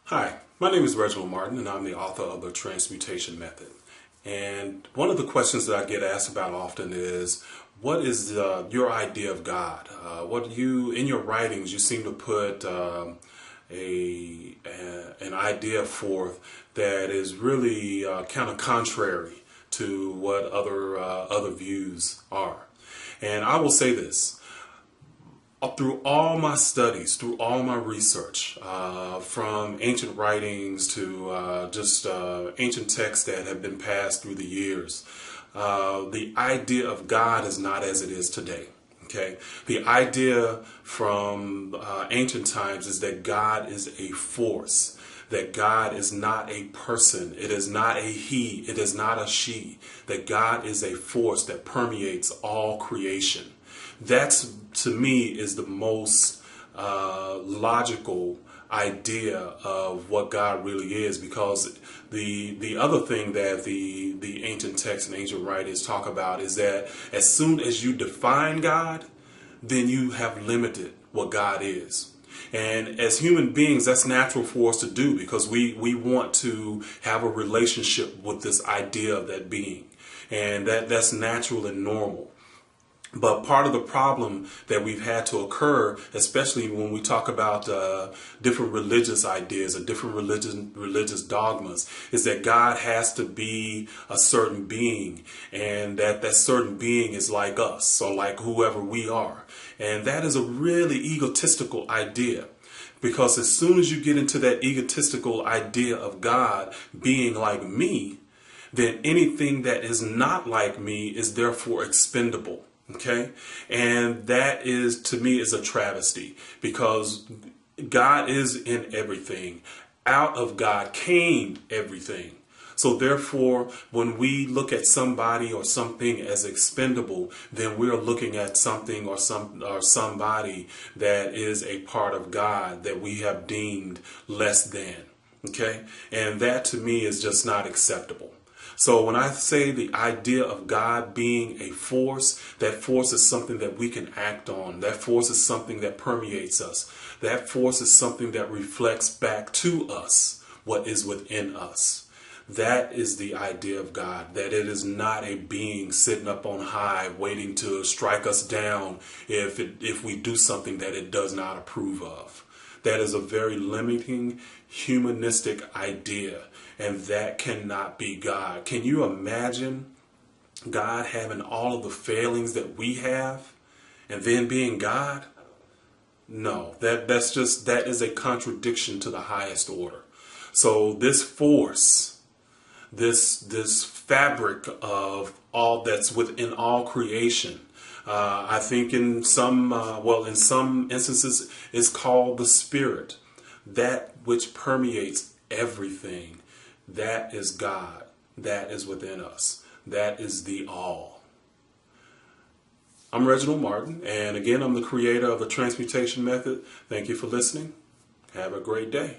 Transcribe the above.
Hi, my name is Reginald Martin, and I'm the author of The Transmutation Method. And one of the questions that I get asked about often is, what is your idea of God? In your writings, you seem to put an idea forth that is really kind of contrary to what other views are. And I will say this. Through all my studies, through all my research, from ancient writings to just ancient texts that have been passed through the years, the idea of God is not as it is today. Okay, the idea from ancient times is that God is a force, that God is not a person, it is not a he, it is not a she, that God is a force that permeates all creation. That's, to me, is the most logical idea of what God really is, because the other thing that the ancient texts and ancient writers talk about is that as soon as you define God, then you have limited what God is. And as human beings, that's natural for us to do, because we want to have a relationship with this idea of that being. And that's natural and normal. But part of the problem that we've had to occur, especially when we talk about different religious ideas or different religious dogmas, is that God has to be a certain being, and that certain being is like us, or like whoever we are. And that is a really egotistical idea. Because as soon as you get into that egotistical idea of God being like me, then anything that is not like me is therefore expendable. Okay, and that is, to me, is a travesty, because God is in everything. Out of God came everything. So therefore, when we look at somebody or something as expendable, then we're looking at something or somebody that is a part of God that we have deemed less than. Okay, and that to me is just not acceptable. So when I say the idea of God being a force, that force is something that we can act on. That force is something that permeates us. That force is something that reflects back to us what is within us. That is the idea of God, that it is not a being sitting up on high waiting to strike us down if we do something that it does not approve of. That is a very limiting, humanistic idea, and that cannot be God. Can you imagine God having all of the failings that we have and then being God? No, that is a contradiction to the highest order. So this force, this fabric of all that's within all creation, I think in some instances is called the Spirit, that which permeates everything. That is God. That is within us. That is the all. I'm Reginald Martin, and again, I'm the creator of the Transmutation Method. Thank you for listening. Have a great day.